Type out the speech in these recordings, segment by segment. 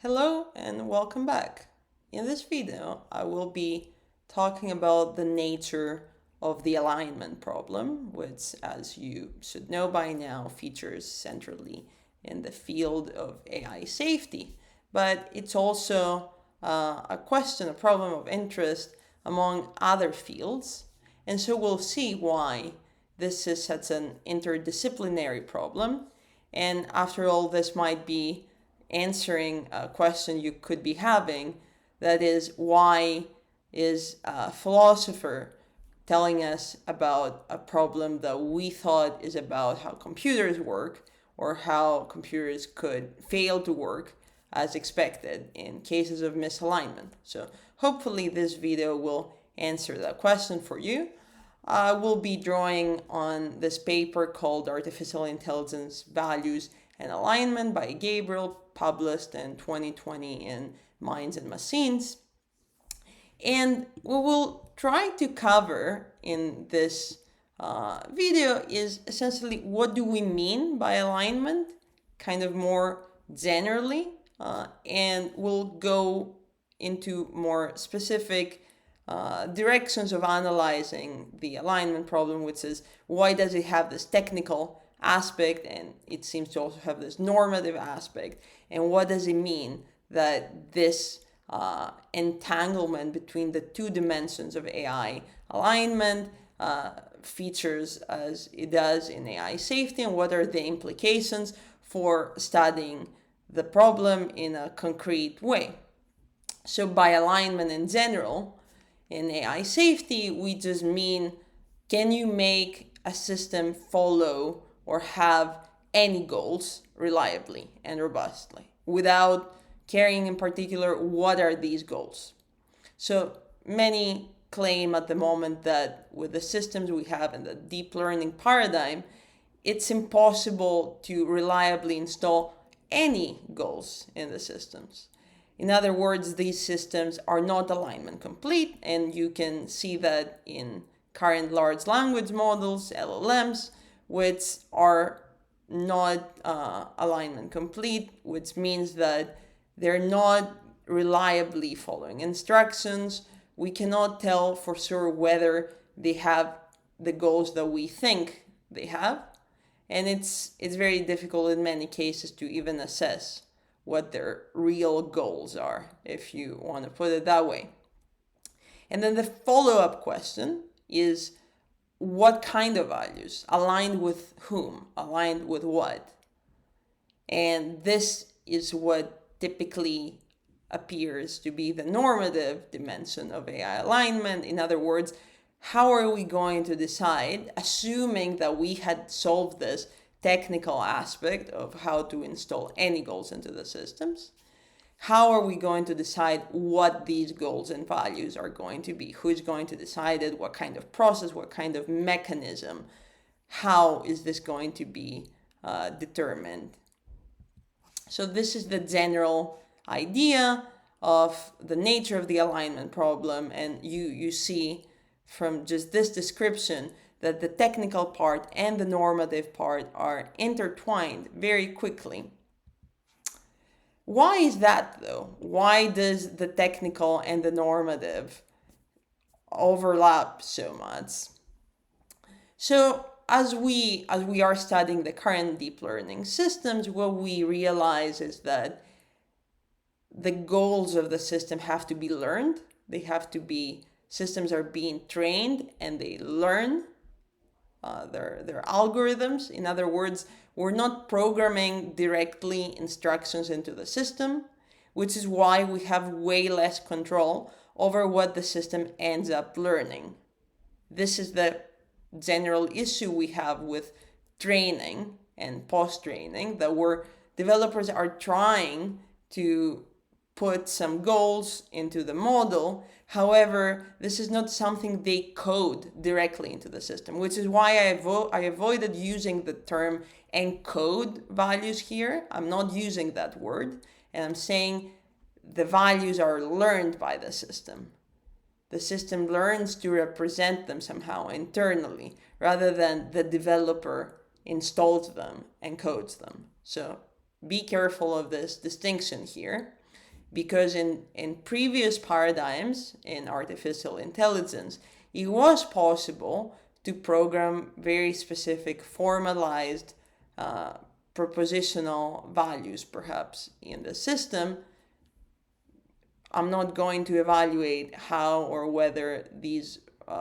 Hello and welcome back. In this video, I will be talking about the nature of the alignment problem, which, as you should know by now, features centrally in the field of AI safety. But it's also a question, a problem of interest among other fields. And so we'll see why this is such an interdisciplinary problem. And after all, this might be answering a question you could be having, that is, why is a philosopher telling us about a problem that we thought is about how computers work or how computers could fail to work as expected in cases of misalignment? So hopefully this video will answer that question for you. I will be drawing on this paper called Artificial Intelligence Values and Alignment by Gabriel, published in 2020 in Minds and Machines. And we will try to cover in this video is essentially what do we mean by alignment, kind of more generally, and we'll go into more specific directions of analyzing the alignment problem, which is why does it have this technical aspect and it seems to also have this normative aspect, and what does it mean that this entanglement between the two dimensions of AI alignment features as it does in AI safety, and what are the implications for studying the problem in a concrete way. So by alignment in general, in AI safety, we just mean, can you make a system follow or have any goals reliably and robustly without caring in particular what are these goals? So many claim at the moment that with the systems we have in the deep learning paradigm, it's impossible to reliably install any goals in the systems. In other words, these systems are not alignment complete, and you can see that in current large language models, LLMs, which are not alignment complete, which means that they're not reliably following instructions. We cannot tell for sure whether they have the goals that we think they have, and it's very difficult in many cases to even assess what their real goals are, if you want to put it that way. And then the follow-up question is, what kind of values? Aligned with whom? Aligned with what? And this is what typically appears to be the normative dimension of AI alignment. In other words, how are we going to decide, assuming that we had solved this technical aspect of how to install any goals into the systems, how are we going to decide what these goals and values are going to be? Who's going to decide it? What kind of process? What kind of mechanism? How is this going to be determined? So this is the general idea of the nature of the alignment problem, and you see from just this description that the technical part and the normative part are intertwined very quickly. Why is that though? Why does the technical and the normative overlap so much? So as we are studying the current deep learning systems, what we realize is that the goals of the system have to be learned. They have to be, systems are being trained and they learn their algorithms. In other words, we're not programming directly instructions into the system, which is why we have way less control over what the system ends up learning. This is the general issue we have with training and post-training, that developers are trying to put some goals into the model. However, this is not something they code directly into the system, which is why I avoided using the term encode values here. I'm not using that word, and I'm saying the values are learned by the system. The system learns to represent them somehow internally, rather than the developer installs them and codes them. So be careful of this distinction here. because in previous paradigms in artificial intelligence, it was possible to program very specific formalized propositional values perhaps in the system. I'm not going to evaluate how or whether these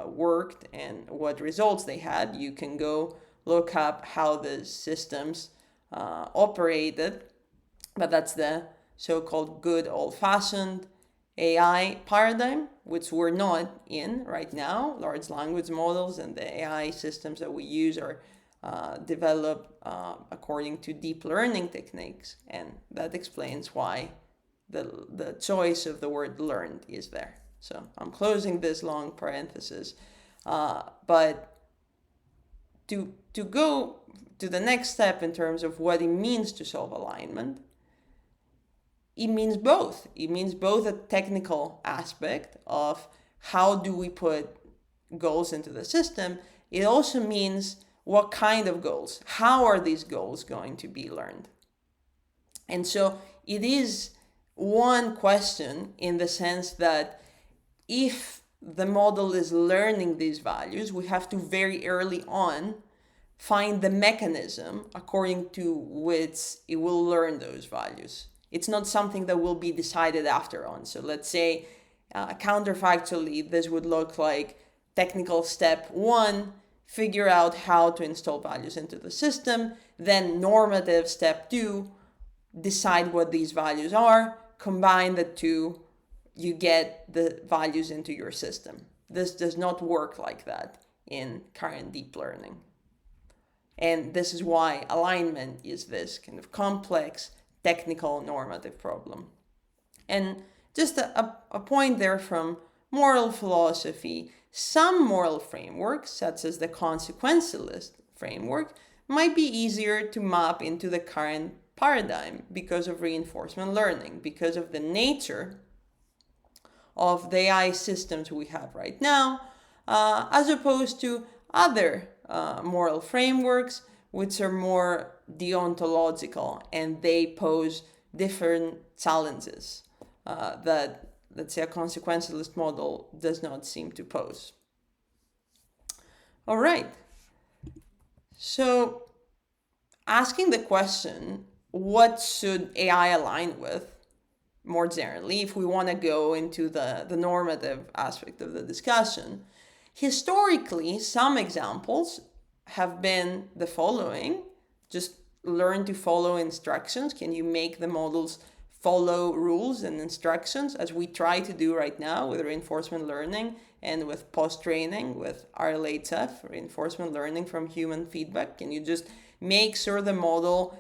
worked and what results they had. You can go look up how the systems operated, but that's the so-called good old-fashioned AI paradigm, which we're not in right now. Large language models and the AI systems that we use are developed according to deep learning techniques, and that explains why the choice of the word learned is there. So I'm closing this long parenthesis, but to go to the next step in terms of what it means to solve alignment, it means both. It means both a technical aspect of how do we put goals into the system. It also means what kind of goals, how are these goals going to be learned? And so it is one question in the sense that if the model is learning these values, we have to very early on find the mechanism according to which it will learn those values. It's not something that will be decided after on. So let's say counterfactually, this would look like technical step 1, figure out how to install values into the system. Then normative step 2, decide what these values are, combine the two, you get the values into your system. This does not work like that in current deep learning. And this is why alignment is this kind of complex technical normative problem. And just a point there from moral philosophy, some moral frameworks, such as the consequentialist framework, might be easier to map into the current paradigm because of reinforcement learning, because of the nature of the AI systems we have right now, as opposed to other moral frameworks which are more deontological and they pose different challenges that, let's say, a consequentialist model does not seem to pose. All right. So asking the question, what should AI align with, more generally, if we want to go into the normative aspect of the discussion, historically, some examples have been the following. Just learn to follow instructions. Can you make the models follow rules and instructions, as we try to do right now with reinforcement learning and with post-training with RLHF, reinforcement learning from human feedback? Can you just make sure the model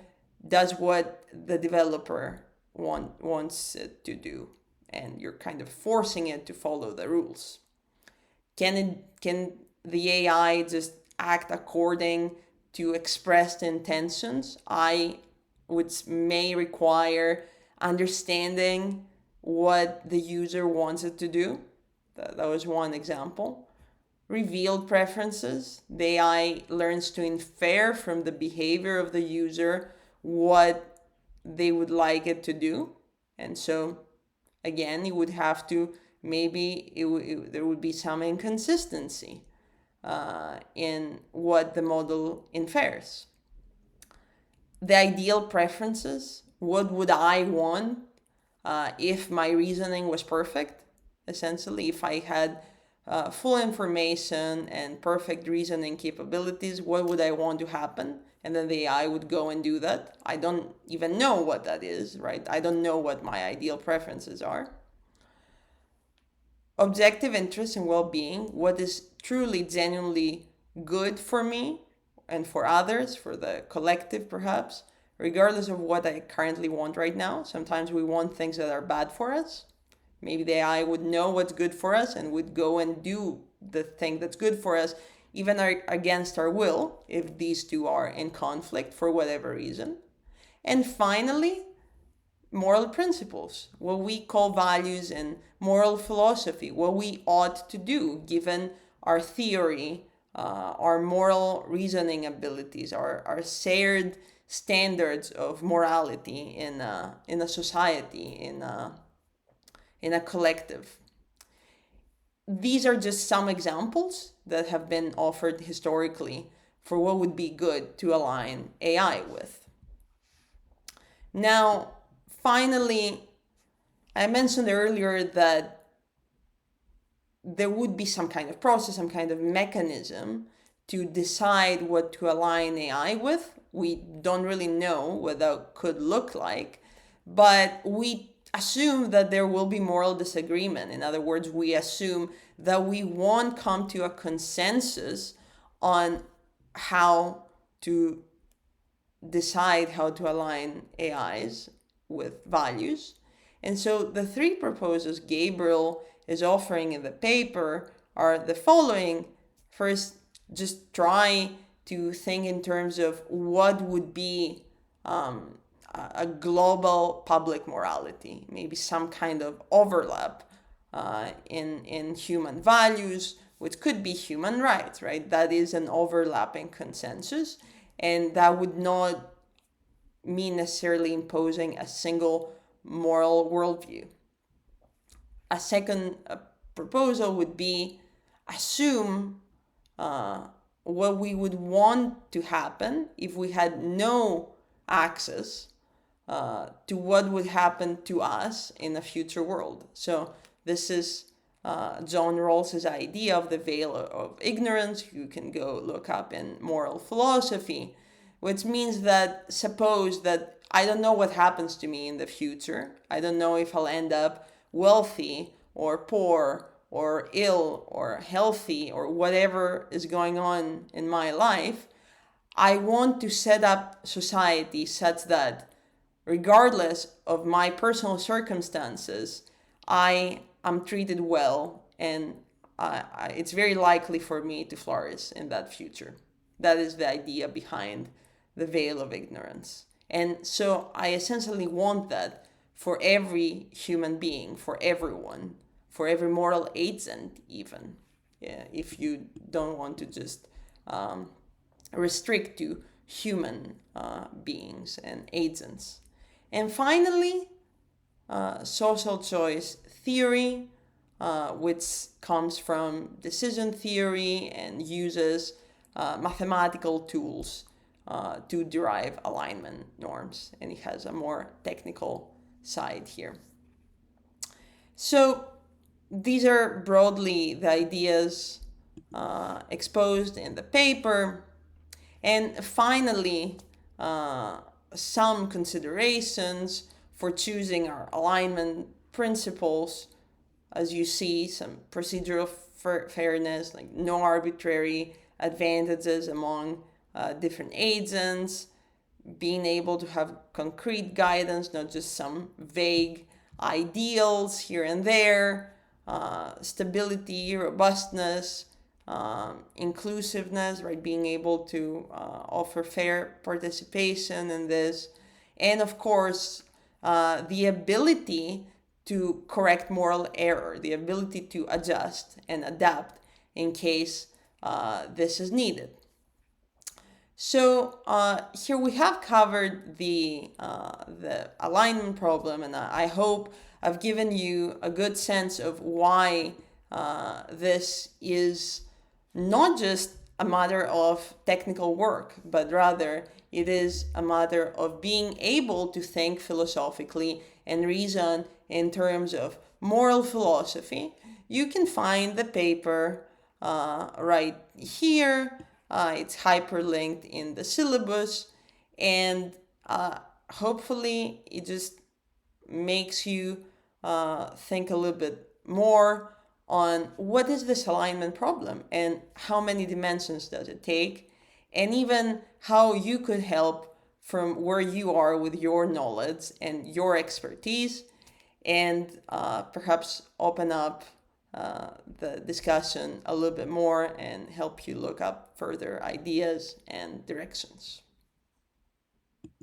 does what the developer wants it to do, and you're kind of forcing it to follow the rules? Can the AI just act according to expressed intentions, which may require understanding what the user wants it to do? That was one example. Revealed preferences. The AI learns to infer from the behavior of the user what they would like it to do. And so, again, it would have to, maybe there would be some inconsistency in what the model infers. The ideal preferences. What would I want if my reasoning was perfect? Essentially, if I had full information and perfect reasoning capabilities, what would I want to happen? And then the AI would go and do that. I don't even know what that is, right? I don't know what my ideal preferences are. Objective interest and well-being. What is truly, genuinely good for me and for others, for the collective perhaps, regardless of what I currently want right now. Sometimes we want things that are bad for us. Maybe the AI would know what's good for us and would go and do the thing that's good for us, even against our will, if these two are in conflict for whatever reason. And finally, moral principles, what we call values and moral philosophy, what we ought to do given our theory, our moral reasoning abilities, our shared standards of morality in a society, in in a collective. These are just some examples that have been offered historically for what would be good to align AI with. Now, finally, I mentioned earlier that there would be some kind of process, some kind of mechanism to decide what to align AI with. We don't really know what that could look like, but we assume that there will be moral disagreement. In other words, we assume that we won't come to a consensus on how to decide how to align AIs with values. And so the three proposals Gabriel is offering in the paper are the following. First, just try to think in terms of what would be a global public morality, maybe some kind of overlap in human values, which could be human rights, right? That is an overlapping consensus, and that would not mean necessarily imposing a single moral worldview. A second proposal would be assume what we would want to happen if we had no access to what would happen to us in a future world. So this is John Rawls's idea of the veil of ignorance. You can go look up in moral philosophy, which means that suppose that I don't know what happens to me in the future. I don't know if I'll end up wealthy or poor or ill or healthy or whatever is going on in my life. I want to set up society such that regardless of my personal circumstances, I am treated well, and it's very likely for me to flourish in that future. That is the idea behind the veil of ignorance. And so I essentially want that for every human being, for everyone, for every moral agent even. Yeah, if you don't want to just restrict to human beings and agents. And finally, social choice theory, which comes from decision theory and uses mathematical tools to derive alignment norms. And it has a more technical side here. So these are broadly the ideas exposed in the paper. And finally, some considerations for choosing our alignment principles. As you see, some procedural fairness, like no arbitrary advantages among different agents, being able to have concrete guidance, not just some vague ideals here and there, stability, robustness, inclusiveness, right? Being able to offer fair participation in this. And of course, the ability to correct moral error, the ability to adjust and adapt in case this is needed. So here we have covered the alignment problem, and I hope I've given you a good sense of why this is not just a matter of technical work, but rather it is a matter of being able to think philosophically and reason in terms of moral philosophy. You can find the paper right here. It's hyperlinked in the syllabus, and hopefully it just makes you think a little bit more on what is this alignment problem and how many dimensions does it take, and even how you could help from where you are with your knowledge and your expertise, and perhaps open up the discussion a little bit more and help you look up further ideas and directions.